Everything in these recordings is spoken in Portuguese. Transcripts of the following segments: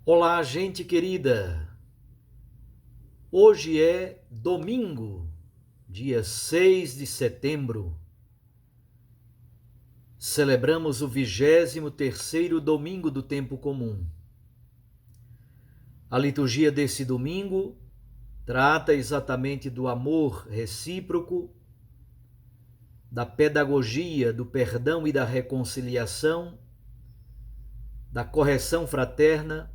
Olá, gente querida! Hoje é domingo, dia 6 de setembro. Celebramos o 23º domingo do tempo comum. A liturgia desse domingo trata exatamente do amor recíproco, da pedagogia, do perdão e da reconciliação, da correção fraterna,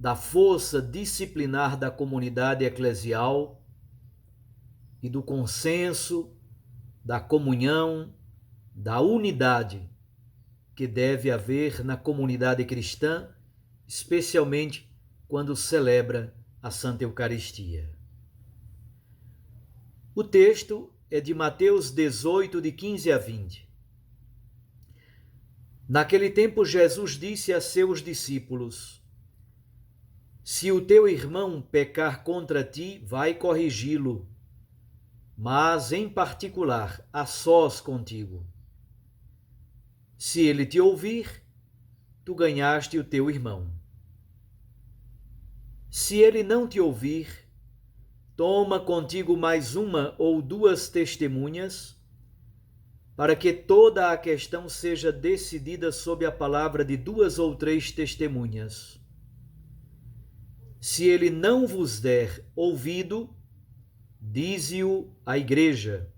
da força disciplinar da comunidade eclesial e do consenso, da comunhão, da unidade que deve haver na comunidade cristã, especialmente quando celebra a Santa Eucaristia. O texto é de Mateus 18, de 15 a 20. Naquele tempo, Jesus disse a seus discípulos: Se o teu irmão pecar contra ti, vai corrigi-lo, mas em particular, a sós contigo. Se ele te ouvir, tu ganhaste o teu irmão. Se ele não te ouvir, toma contigo mais uma ou duas testemunhas, para que toda a questão seja decidida sob a palavra de duas ou três testemunhas. Se ele não vos der ouvido, dize-o à igreja.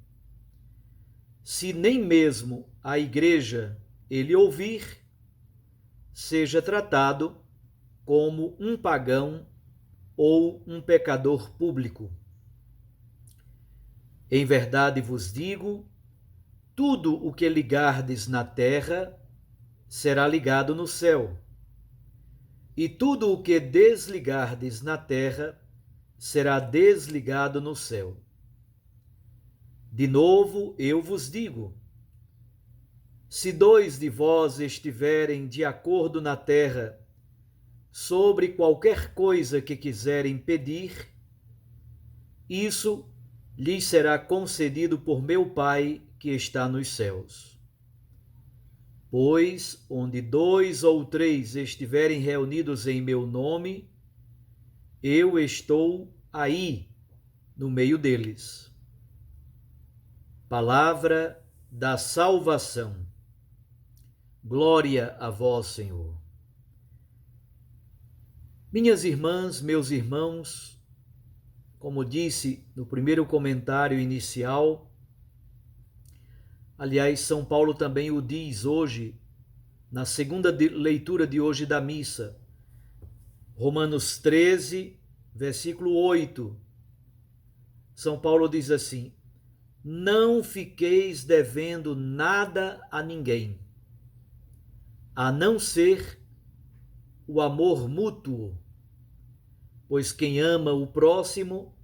Se nem mesmo a igreja ele ouvir, seja tratado como um pagão ou um pecador público. Em verdade vos digo, tudo o que ligardes na terra será ligado no céu, e tudo o que desligardes na terra será desligado no céu. De novo eu vos digo, se dois de vós estiverem de acordo na terra sobre qualquer coisa que quiserem pedir, isso lhes será concedido por meu Pai que está nos céus. Pois onde dois ou três estiverem reunidos em meu nome, eu estou aí no meio deles. Palavra da salvação. Glória a vós, Senhor. Minhas irmãs, meus irmãos, como disse no primeiro comentário inicial, aliás, São Paulo também o diz hoje, na segunda leitura de hoje da missa, Romanos 13, versículo 8. São Paulo diz assim: não fiqueis devendo nada a ninguém, a não ser o amor mútuo, pois quem ama o próximo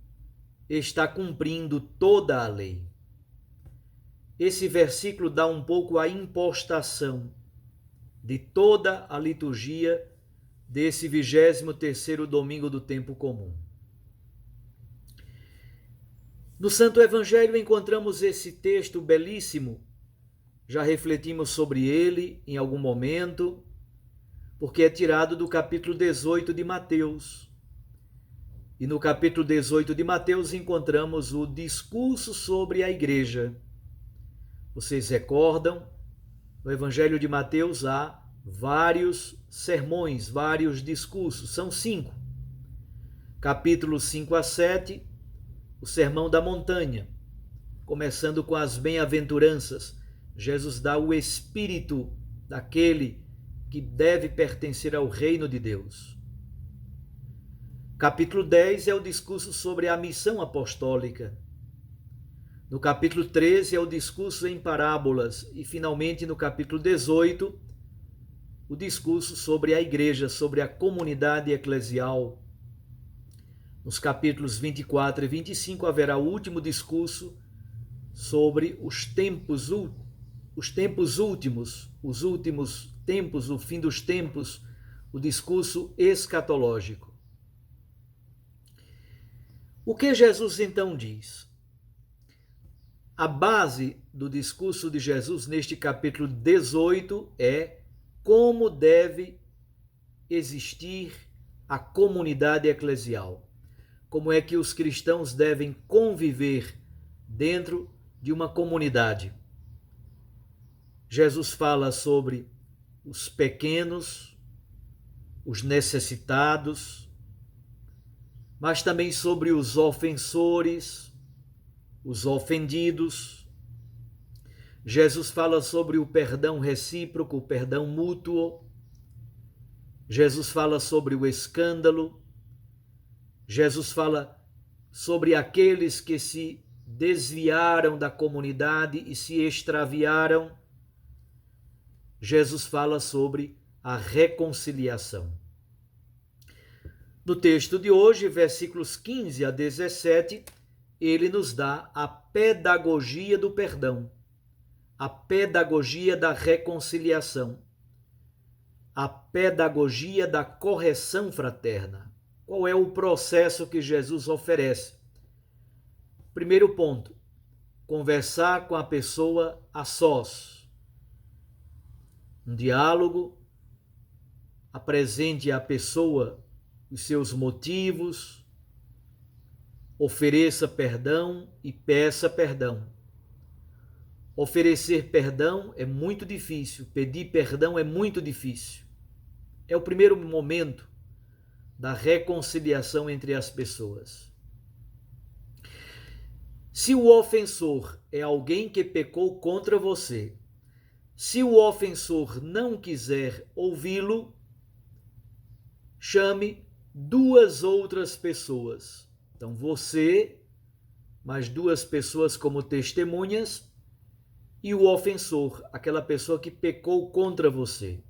está cumprindo toda a lei. Esse versículo dá um pouco a impostação de toda a liturgia desse 23º domingo do tempo comum. No Santo Evangelho encontramos esse texto belíssimo, já refletimos sobre ele em algum momento, porque é tirado do capítulo 18 de Mateus. E no capítulo 18 de Mateus encontramos o discurso sobre a igreja. Vocês recordam? No Evangelho de Mateus há vários sermões, vários discursos, são 5. Capítulos 5 a 7, o Sermão da Montanha, começando com as bem-aventuranças. Jesus dá o espírito daquele que deve pertencer ao reino de Deus. Capítulo 10 é o discurso sobre a missão apostólica. No capítulo 13 é o discurso em parábolas. E, finalmente, no capítulo 18, o discurso sobre a igreja, sobre a comunidade eclesial. Nos capítulos 24 e 25 haverá o último discurso sobre os tempos últimos, os últimos tempos, o fim dos tempos, o discurso escatológico. O que Jesus então diz? A base do discurso de Jesus neste capítulo 18 é como deve existir a comunidade eclesial, como é que os cristãos devem conviver dentro de uma comunidade. Jesus fala sobre os pequenos, os necessitados, mas também sobre os ofensores, os ofendidos. Jesus fala sobre o perdão recíproco, o perdão mútuo. Jesus fala sobre o escândalo. Jesus fala sobre aqueles que se desviaram da comunidade e se extraviaram. Jesus fala sobre a reconciliação. No texto de hoje, versículos 15 a 17, ele nos dá a pedagogia do perdão, a pedagogia da reconciliação, a pedagogia da correção fraterna. Qual é o processo que Jesus oferece? Primeiro ponto, conversar com a pessoa a sós. Um diálogo, apresente à pessoa os seus motivos, ofereça perdão e peça perdão. Oferecer perdão é muito difícil, pedir perdão é muito difícil. É o primeiro momento da reconciliação entre as pessoas. Se o ofensor é alguém que pecou contra você, se o ofensor não quiser ouvi-lo, chame duas outras pessoas. Então você, mais duas pessoas como testemunhas, e o ofensor, aquela pessoa que pecou contra você.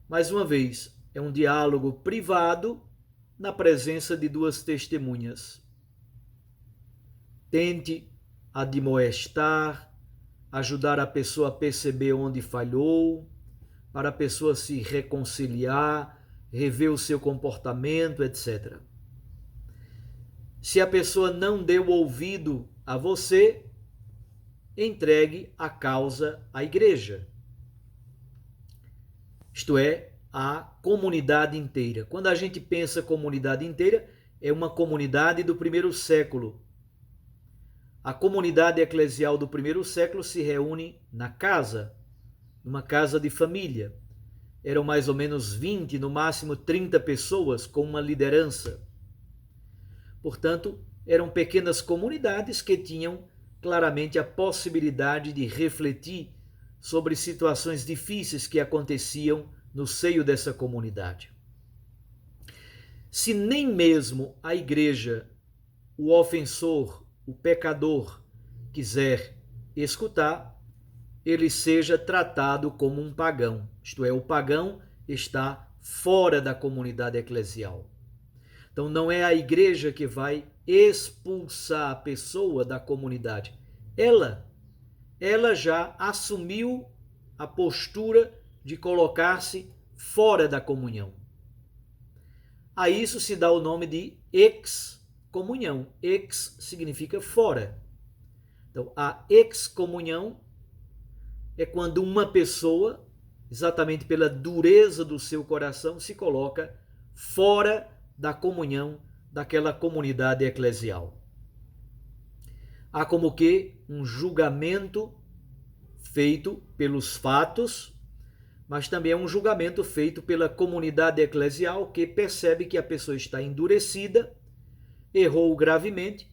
Mais uma vez, é um diálogo privado na presença de duas testemunhas. Tente admoestar, ajudar a pessoa a perceber onde falhou, para a pessoa se reconciliar, rever o seu comportamento, etc. Se a pessoa não deu ouvido a você, entregue a causa à igreja. Isto é, à comunidade inteira. Quando a gente pensa comunidade inteira, é uma comunidade do primeiro século. A comunidade eclesial do primeiro século se reúne na casa, numa casa de família. Eram mais ou menos 20, no máximo 30 pessoas com uma liderança. Portanto, eram pequenas comunidades que tinham claramente a possibilidade de refletir sobre situações difíceis que aconteciam no seio dessa comunidade. Se nem mesmo a igreja, o ofensor, o pecador, quiser escutar, ele seja tratado como um pagão. Isto é, o pagão está fora da comunidade eclesial. Então não é a igreja que vai expulsar a pessoa da comunidade. Ela já assumiu a postura de colocar-se fora da comunhão. A isso se dá o nome de excomunhão. Ex significa fora. Então, a excomunhão é quando uma pessoa, exatamente pela dureza do seu coração, se coloca fora da comunhão daquela comunidade eclesial. Há como que um julgamento feito pelos fatos, mas também é um julgamento feito pela comunidade eclesial que percebe que a pessoa está endurecida, errou gravemente,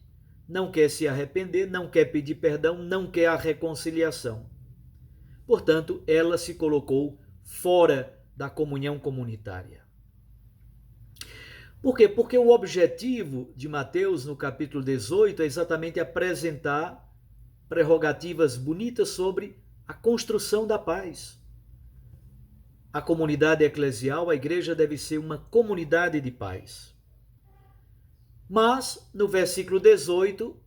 não quer se arrepender, não quer pedir perdão, não quer a reconciliação. Portanto, ela se colocou fora da comunhão comunitária. Por quê? Porque o objetivo de Mateus, no capítulo 18, é exatamente apresentar prerrogativas bonitas sobre a construção da paz. A comunidade eclesial, a igreja, deve ser uma comunidade de paz. Mas, no versículo 18,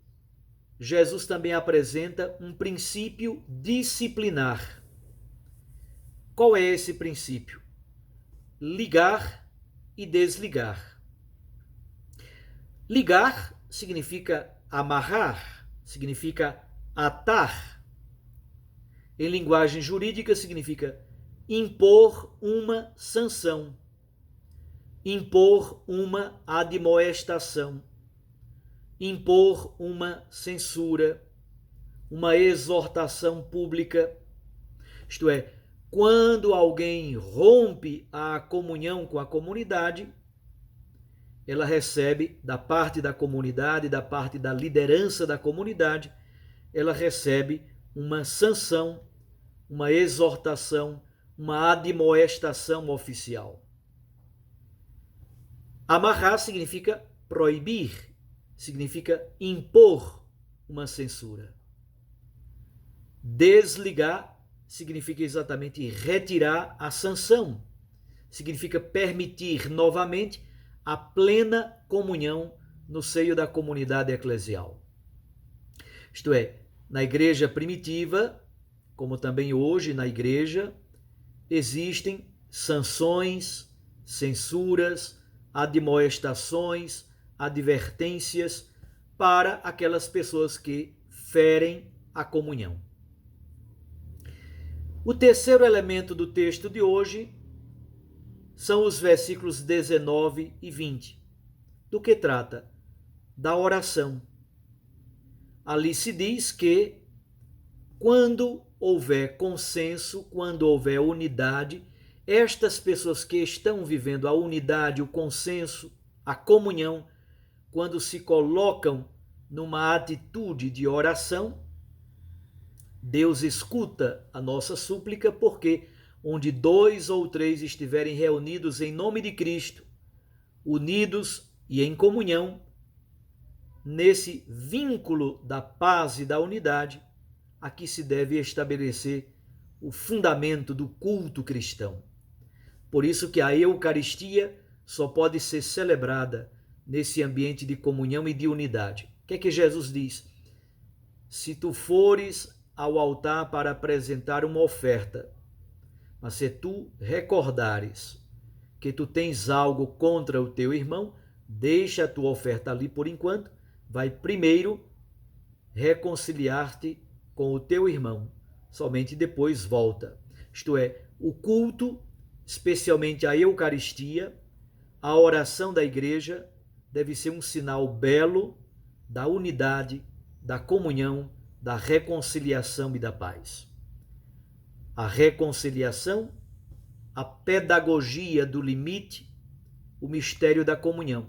Jesus também apresenta um princípio disciplinar. Qual é esse princípio? Ligar e desligar. Ligar significa amarrar, significa atar. Em linguagem jurídica, significa impor uma sanção. impor uma admoestação, impor uma censura, uma exortação pública. Isto é, quando alguém rompe a comunhão com a comunidade, ela recebe da parte da comunidade, da parte da liderança da comunidade, ela recebe uma sanção, uma exortação, uma admoestação oficial. Amarrar significa proibir, significa impor uma censura. Desligar significa exatamente retirar a sanção, significa permitir novamente a plena comunhão no seio da comunidade eclesial. Isto é, na igreja primitiva, como também hoje na igreja, existem sanções, censuras, admoestações, advertências para aquelas pessoas que ferem a comunhão. O terceiro elemento do texto de hoje são os versículos 19 e 20. Do que trata? Da oração. Ali se diz que quando houver consenso, quando houver unidade, estas pessoas que estão vivendo a unidade, o consenso, a comunhão, quando se colocam numa atitude de oração, Deus escuta a nossa súplica, porque onde 2 ou 3 estiverem reunidos em nome de Cristo, unidos e em comunhão, nesse vínculo da paz e da unidade, aqui se deve estabelecer o fundamento do culto cristão. Por isso que a Eucaristia só pode ser celebrada nesse ambiente de comunhão e de unidade. O que é que Jesus diz? Se tu fores ao altar para apresentar uma oferta, mas se tu recordares que tu tens algo contra o teu irmão, deixa a tua oferta ali por enquanto, vai primeiro reconciliar-te com o teu irmão, somente depois volta. Isto é, o culto, especialmente a Eucaristia, a oração da igreja, deve ser um sinal belo da unidade, da comunhão, da reconciliação e da paz. A reconciliação, a pedagogia do limite, o mistério da comunhão.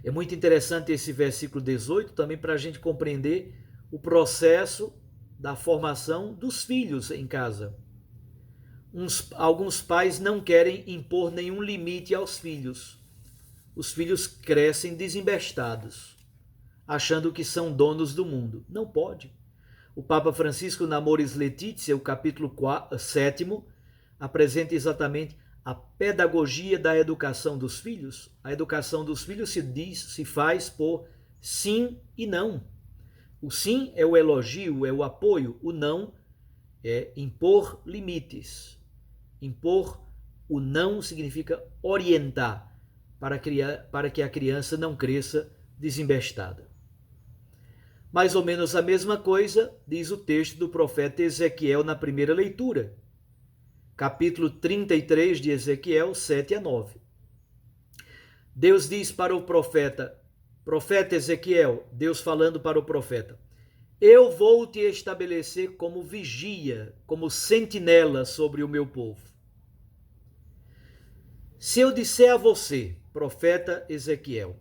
É muito interessante esse versículo 18 também para a gente compreender o processo da formação dos filhos em casa. Alguns pais não querem impor nenhum limite aos filhos. Os filhos crescem desembestados, achando que são donos do mundo. Não pode. O Papa Francisco, na Amoris Laetitia, o capítulo 7, apresenta exatamente a pedagogia da educação dos filhos. A educação dos filhos se faz por sim e não. O sim é o elogio, é o apoio. O não é impor limites. Impor o não significa orientar para que a criança não cresça desembestada. Mais ou menos a mesma coisa diz o texto do profeta Ezequiel na primeira leitura. Capítulo 33 de Ezequiel, 7 a 9. Deus diz para o profeta Ezequiel, Deus falando para o profeta: eu vou te estabelecer como vigia, como sentinela sobre o meu povo. Se eu disser a você, profeta Ezequiel,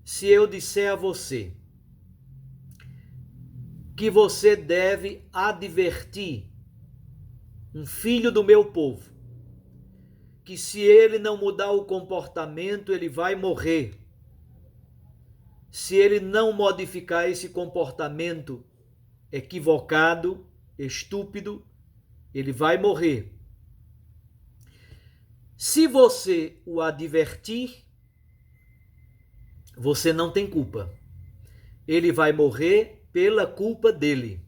se eu disser a você que você deve advertir um filho do meu povo, que se ele não mudar o comportamento, ele vai morrer. Se ele não modificar esse comportamento equivocado, estúpido, ele vai morrer. Se você o advertir, você não tem culpa. Ele vai morrer pela culpa dele.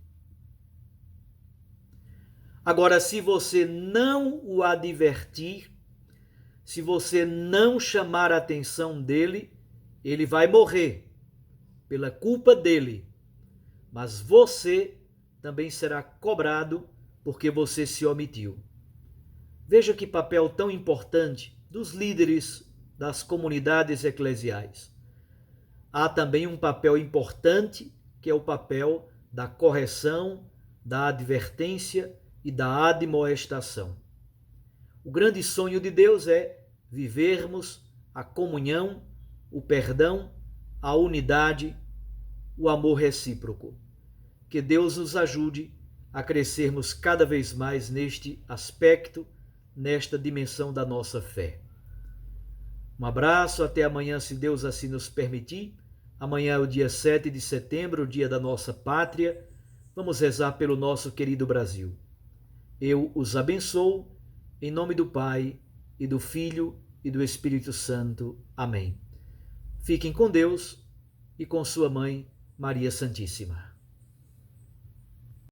Agora, se você não o advertir, se você não chamar a atenção dele, ele vai morrer pela culpa dele. Mas você também será cobrado porque você se omitiu. Veja que papel tão importante dos líderes das comunidades eclesiais. Há também um papel importante, que é o papel da correção, da advertência e da admoestação. O grande sonho de Deus é vivermos a comunhão, o perdão, a unidade, o amor recíproco. Que Deus nos ajude a crescermos cada vez mais neste aspecto, nesta dimensão da nossa fé. Um abraço, até amanhã, se Deus assim nos permitir. Amanhã é o dia 7 de setembro, o dia da nossa pátria. Vamos rezar pelo nosso querido Brasil. Eu os abençoo, em nome do Pai, e do Filho, e do Espírito Santo. Amém. Fiquem com Deus e com sua mãe, Maria Santíssima.